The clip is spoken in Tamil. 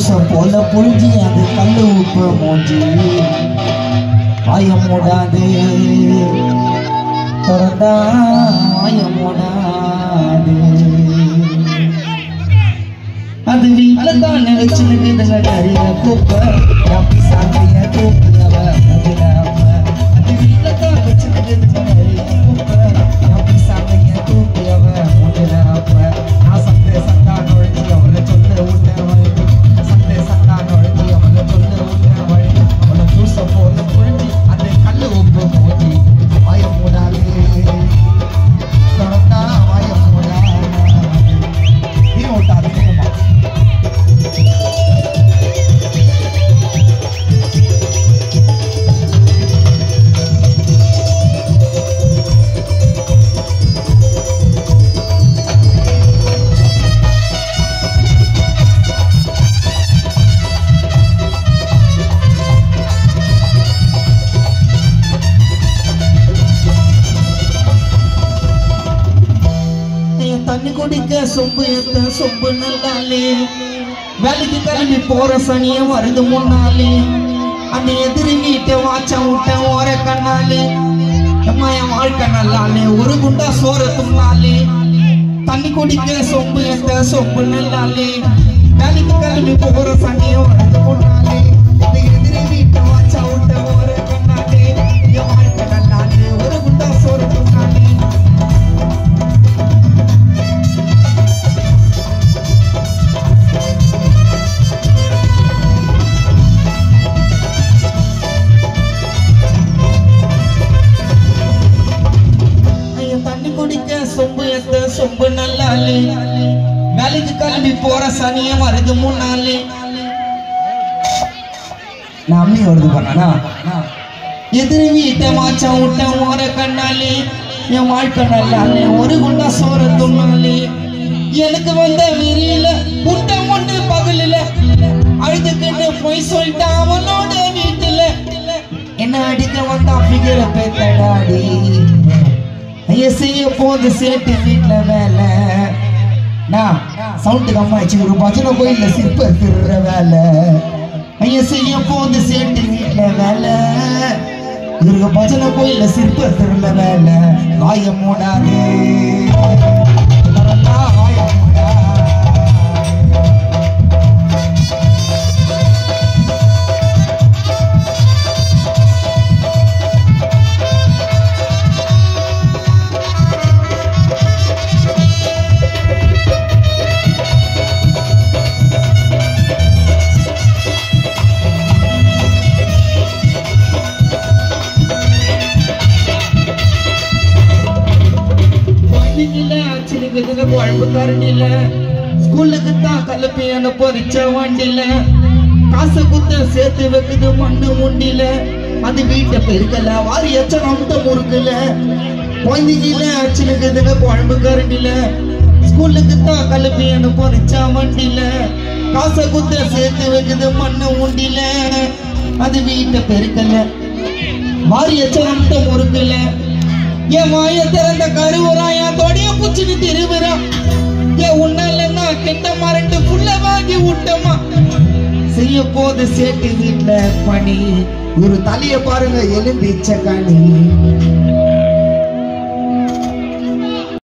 தூசம் போல புழிஞ்சி அது கல்லு உப்பு மூஞ்சி வாயம் மூடாது திறந்தா வாயம் மூடாது அது வீட்டில் தான் வச்சுருக்குதுங்க நிறைய குப்பை அப்படி சாப்பிய கூப்பிடுவ அது வீட்டில் தான் வச்சுருக்குதுங்க நிறைய குப்பை அப்படி சாப்பிய கூப்பிடுவ முடியலப்ப நான் சந்தை சத்தா நுழைஞ்சி அவளை சொல்ல விட்ட வழி சந்தை சத்தா நுழைஞ்சி அவளை சொல்ல விட்ட வழி அவளை தூச போல புழிஞ்சி அந்த கல்லு உப்பு மூடி வாய மூடாது தொடர்ந்தா வாய மூடாது நீ ஓட்டாது தண்ணி குடிக்க சொம்பு ஏத்த சொம்பு நல்லாலே வேலைக்கு கிளம்பி போற சனியம் வருது முன்னாலே அந்த எதிரி வீட்டை வாச்சா விட்ட ஓர கண்ணாலே அம்மா என் வாழ்க்கை நல்லாலே ஒரு குண்டா சோற தும்னாலே தண்ணி குடிக்க சொம்பு ஏத்த சொம்பு நல்லாலே வேலைக்கு கிளம்பி போற சனியம் வருது முன்னாலே அந்த எதிரி வீட்டை வாச்சா விட்ட ஓர கண்ணாலே என் வாழ்க்கை நல்லாலே ஒரு குண்டா சோற தும்னாலே சொம்பு எத்த சொம்பு நல்லாலே வேலைக்கு கிளம்பி போற சனியம் வருது முன்னாலே நான் அம்மி வருது பண்ணா எதிரி வீட்டை மாச்சா விட்ட ஓர கண்ணாலே என் வாழ்க்கை நல்லாலே ஒரு குண்டா சோற துண்ணாலே எனக்கு வந்த விரியில முட்டை முட்டு பகலில அழுதுக்குன்னு போய் சொல்லிட்டா அவனோட வீட்டுல என்ன அடிக்க வந்தா பிகிற பேத்தடாடி ஐயா செய்ய போது சேட்டு வீட்டுல வேலை நான் சவுண்டு கம்மாச்சு ஒரு பஜனை கோயில்ல சிற்ப திருற வேலை ஐயா செய்ய போது சேட்டு வீட்டுல வேலை இவருக்கு பஜனை கோயில்ல சிற்ப திருற வேலை வாய மூடாது குழம்பு கரண்டில ஸ்கூலுக்கு தான் கலப்பையான பொறிச்ச வண்டில காசை குத்த சேர்த்து வைக்குது மண்ணு முண்டில அது வீட்டை பெருக்கல வாரி எச்ச நம்ப முறுக்கல குழந்தைகள அச்சுனுக்குதுங்க குழம்பு கரண்டில ஸ்கூலுக்கு தான் கலப்பையான பொறிச்ச வண்டில காசை குத்த சேர்த்து வைக்குது மண்ணு முண்டில அது வீட்டை பெருக்கல வாரி எச்ச நம்ப முறுக்கல என் வாய திறந்த கருவராயா தொடைய புச்சுன்னு திருவுறான் என் உன்னால கெட்ட மரண்டு புள்ள வாங்கி விட்டமா செய்ய போது சேட்டு வீட்டுல பணி ஒரு தலைய பாருங்க எலும்பிச்ச கனி